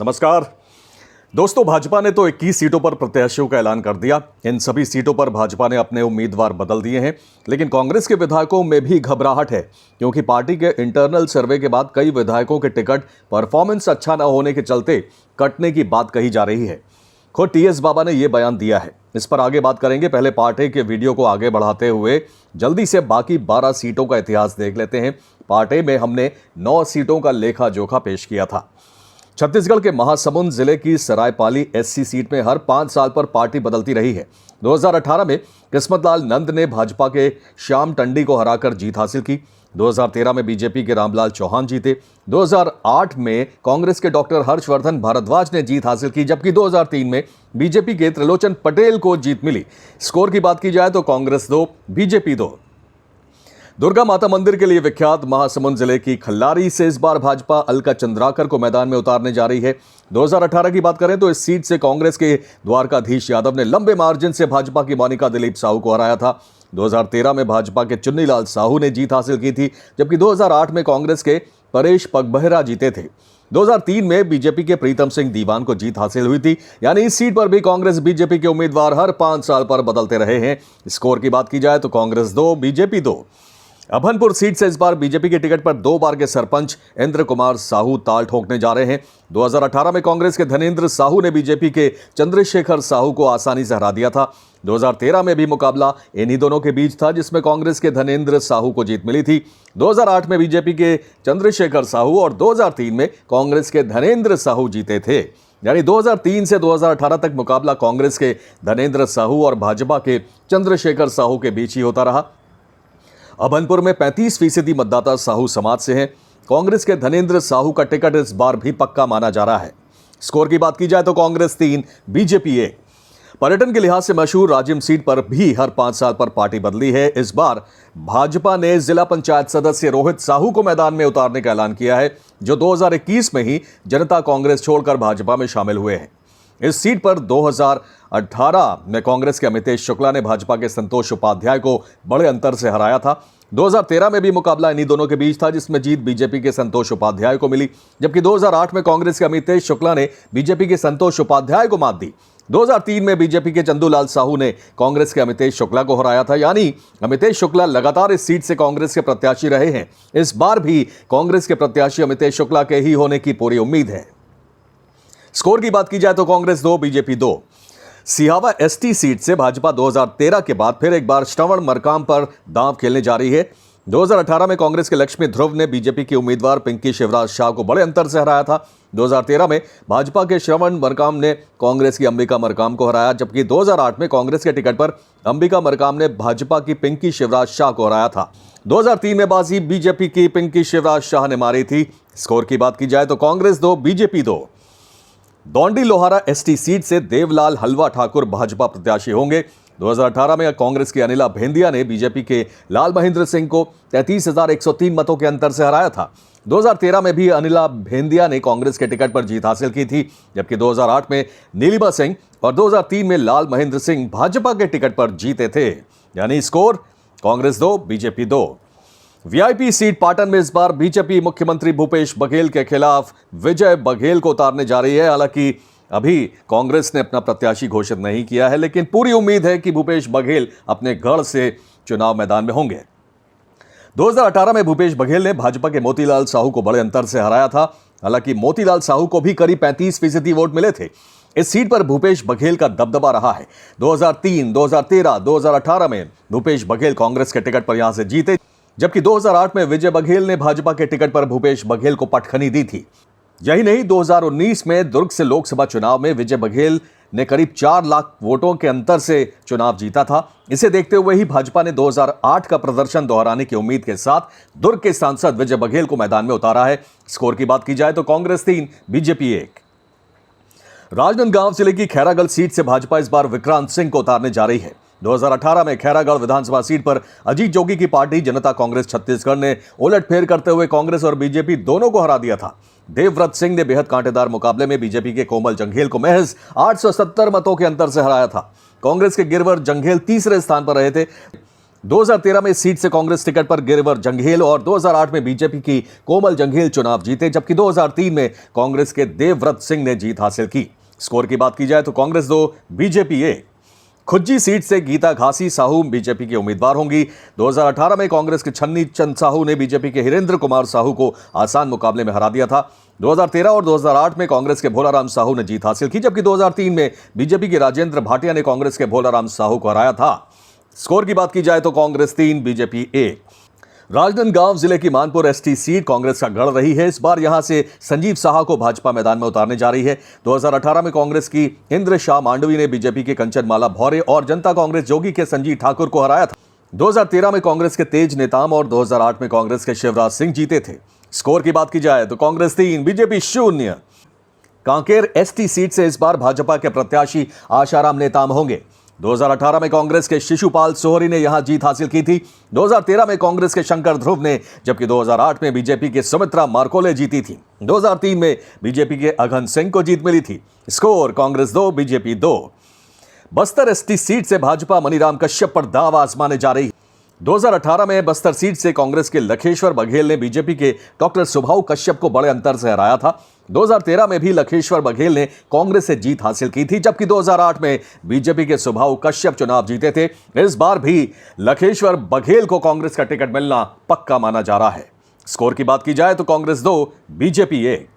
नमस्कार दोस्तों, भाजपा ने तो 21 सीटों पर प्रत्याशियों का ऐलान कर दिया। इन सभी सीटों पर भाजपा ने अपने उम्मीदवार बदल दिए हैं, लेकिन कांग्रेस के विधायकों में भी घबराहट है, क्योंकि पार्टी के इंटरनल सर्वे के बाद कई विधायकों के टिकट परफॉर्मेंस अच्छा न होने के चलते कटने की बात कही जा रही है। खुद टीएस बाबा ने यह बयान दिया है। इस पर आगे बात करेंगे। पहले पार्टी के वीडियो को आगे बढ़ाते हुए जल्दी से बाकी 12 सीटों का इतिहास देख लेते हैं। पार्टी में हमने 9 सीटों का लेखा जोखा पेश किया था। छत्तीसगढ़ के महासमुंद जिले की सरायपाली एससी सीट में हर 5 साल पर पार्टी बदलती रही है। 2018 में किस्मतलाल नंद ने भाजपा के श्याम टंडी को हराकर जीत हासिल की। 2013 में बीजेपी के रामलाल चौहान जीते। 2008 में कांग्रेस के डॉक्टर हर्षवर्धन भारद्वाज ने जीत हासिल की, जबकि 2003 में बीजेपी के त्रिलोचन पटेल को जीत मिली। स्कोर की बात की जाए तो कांग्रेस 2, बीजेपी 2। दुर्गा माता मंदिर के लिए विख्यात महासमुंद जिले की खल्लारी से इस बार भाजपा अलका चंद्राकर को मैदान में उतारने जा रही है। 2018 की बात करें तो इस सीट से कांग्रेस के द्वारकाधीश यादव ने लंबे मार्जिन से भाजपा की मोनिका दिलीप साहू को हराया था। 2013 में भाजपा के चुन्नीलाल साहू ने जीत हासिल की थी, जबकि 2008 में कांग्रेस के परेश पगबहरा जीते थे। 2003 में बीजेपी के प्रीतम सिंह दीवान को जीत हासिल हुई थी। यानी इस सीट पर भी कांग्रेस बीजेपी के उम्मीदवार हर 5 साल पर बदलते रहे हैं। स्कोर की बात की जाए तो कांग्रेस 2, बीजेपी 2। अभनपुर सीट से इस बार बीजेपी के टिकट पर 2 बार के सरपंच इंद्र कुमार साहू ताल ठोकने जा रहे हैं। 2018 में कांग्रेस के धनेंद्र साहू ने बीजेपी के चंद्रशेखर साहू को आसानी से हरा दिया था। 2013 में भी मुकाबला इन्हीं दोनों के बीच था, जिसमें कांग्रेस के धनेंद्र साहू को जीत मिली थी। 2008 में बीजेपी के चंद्रशेखर साहू और 2003 में कांग्रेस के धनेंद्र साहू जीते थे। यानी 2003 से 2018 तक मुकाबला कांग्रेस के धनेंद्र साहू और भाजपा के चंद्रशेखर साहू के बीच ही होता रहा। अभनपुर में 35% मतदाता साहू समाज से हैं। कांग्रेस के धनेंद्र साहू का टिकट इस बार भी पक्का माना जा रहा है। स्कोर की बात की जाए तो कांग्रेस 3, बीजेपी 1। पर्यटन के लिहाज से मशहूर राजिम सीट पर भी हर 5 साल पर पार्टी बदली है। इस बार भाजपा ने जिला पंचायत सदस्य रोहित साहू को मैदान में उतारने का ऐलान किया है, जो 2021 में ही जनता कांग्रेस छोड़कर भाजपा में शामिल हुए हैं। इस सीट पर 2018 में कांग्रेस के अमितेश शुक्ला ने भाजपा के संतोष उपाध्याय को बड़े अंतर से हराया था। 2013 में भी मुकाबला इन्हीं दोनों के बीच था, जिसमें जीत बीजेपी के संतोष उपाध्याय को मिली, जबकि 2008 में कांग्रेस के अमितेश शुक्ला ने बीजेपी के संतोष उपाध्याय को मात दी। 2003 में बीजेपी के चंदूलाल साहू ने कांग्रेस के अमितेश शुक्ला को हराया था। यानी अमितेश शुक्ला लगातार इस सीट से कांग्रेस के प्रत्याशी रहे हैं। इस बार भी कांग्रेस के प्रत्याशी अमितेश शुक्ला के ही होने की पूरी उम्मीद है। स्कोर की बात की जाए तो Congress 2, BJP 2। Sihawa ST seat से भाजपा 2013 के बाद फिर एक बार श्रवण मरकाम पर दांव खेलने जा रही है। 2018 में कांग्रेस के लक्ष्मी ध्रुव ने बीजेपी के उम्मीदवार पिंकी शिवराज शाह को बड़े अंतर से हराया था। 2013 में भाजपा के श्रवण मरकाम ने कांग्रेस की अंबिका मरकाम को हराया, जबकि 2008 में कांग्रेस के टिकट पर अंबिका मरकाम ने भाजपा की पिंकी शिवराज शाह को हराया था। 2003 में बाजी बीजेपी की पिंकी शिवराज शाह ने मारी थी। स्कोर की बात की जाए तो Congress 2, BJP 2। Daundi Lohara ST seat से देवलाल हलवा ठाकुर भाजपा प्रत्याशी होंगे। 2018 में कांग्रेस की अनिला भेंदिया ने बीजेपी के लाल महेंद्र सिंह को 33,103 मतों के अंतर से हराया था। 2013 में भी अनिला भेंदिया ने कांग्रेस के टिकट पर जीत हासिल की थी, जबकि 2008 में नीलिमा सिंह और 2003 में लाल महेंद्र सिंह भाजपा के टिकट पर जीते थे। यानी score Congress 2, BJP 2। VIP seat Patan में इस बार बीजेपी मुख्यमंत्री भूपेश बघेल के खिलाफ विजय बघेल को उतारने जा रही है। हालांकि अभी कांग्रेस ने अपना प्रत्याशी घोषित नहीं किया है, लेकिन पूरी उम्मीद है कि भूपेश बघेल अपने गढ़ से चुनाव मैदान में होंगे। 2018 में भूपेश बघेल ने भाजपा के मोतीलाल साहू को बड़े अंतर से हराया था। हालांकि मोतीलाल साहू को भी करीब 35% वोट मिले थे। इस सीट पर भूपेश बघेल का दबदबा रहा है। 2003, 2013, 2018 में भूपेश बघेल कांग्रेस के टिकट पर यहां से जीते, जबकि 2008 में विजय बघेल ने भाजपा के टिकट पर भूपेश बघेल को पटखनी दी थी। यही नहीं, 2019 में दुर्ग से लोकसभा चुनाव में विजय बघेल ने करीब 4 लाख वोटों के अंतर से चुनाव जीता था। इसे देखते हुए ही भाजपा ने 2008 का प्रदर्शन दोहराने की उम्मीद के साथ दुर्ग के सांसद विजय बघेल को मैदान में उतारा है। स्कोर की बात की जाए तो कांग्रेस 3, बीजेपी 1। राजनांदगांव जिले की खैरागढ़ सीट से भाजपा इस बार विक्रांत सिंह को उतारने जा रही है। 2018 में खैरागढ़ विधानसभा सीट पर अजीत जोगी की पार्टी जनता कांग्रेस छत्तीसगढ़ ने उलटफेर करते हुए कांग्रेस और बीजेपी दोनों को हरा दिया था। देवव्रत सिंह ने बेहद कांटेदार मुकाबले में बीजेपी के कोमल जंघेल को महज 870 मतों के अंतर से हराया था। कांग्रेस के गिरवर जंघेल तीसरे स्थान पर रहे थे। 2013 में इस सीट से कांग्रेस टिकट पर गिरिवर जंघेल और 2008 में बीजेपी की कोमल जंघेल चुनाव जीते, जबकि 2003 में कांग्रेस के देवव्रत सिंह ने जीत हासिल की। स्कोर की बात की जाए तो कांग्रेस 2, बीजेपी 1। खुज्जी सीट से गीता घासी साहू बीजेपी के उम्मीदवार होंगी। 2018 में कांग्रेस के छन्नी चंद साहू ने बीजेपी के हिरेंद्र कुमार साहू को आसान मुकाबले में हरा दिया था। 2013 और 2008 में कांग्रेस के भोलाराम साहू ने जीत हासिल की, जबकि 2003 में बीजेपी के राजेंद्र भाटिया ने कांग्रेस के भोलाराम साहू को हराया था। स्कोर की बात की जाए तो कांग्रेस 3, बीजेपी 1। राजनांदगांव जिले की मानपुर एसटी सीट कांग्रेस का गढ़ रही है। इस बार यहां से संजीव साहा को भाजपा मैदान में उतारने जा रही है। 2018 में कांग्रेस की इंद्र शाह मांडवी ने बीजेपी के कंचन माला भौरे और जनता कांग्रेस जोगी के संजीव ठाकुर को हराया था। 2013 में कांग्रेस के तेज नेताम और 2008 में कांग्रेस के शिवराज सिंह जीते थे। स्कोर की बात की जाए तो Congress 3, BJP 0। Kanker ST seat से इस बार भाजपा के प्रत्याशी आशाराम नेताम होंगे। 2018 में कांग्रेस के शिशुपाल सोहरी ने यहां जीत हासिल की थी। 2013 में कांग्रेस के शंकर ध्रुव ने, जबकि 2008 में बीजेपी के सुमित्रा मार्कोले जीती थी। 2003 में बीजेपी के अघन सिंह को जीत मिली थी। Score Congress 2, BJP 2। Bastar ST seat से भाजपा मनीराम कश्यप पर दाव आजमाने जा रही है। 2018 में बस्तर सीट से कांग्रेस के लखेश्वर बघेल ने बीजेपी के डॉक्टर सुभाऊ कश्यप को बड़े अंतर से हराया था। 2013 में भी लखेश्वर बघेल ने कांग्रेस से जीत हासिल की थी, जबकि 2008 में बीजेपी के सुभाऊ कश्यप चुनाव जीते थे। इस बार भी लखेश्वर बघेल को कांग्रेस का टिकट मिलना पक्का माना जा रहा है। स्कोर की बात की जाए तो कांग्रेस 2, बीजेपी 1।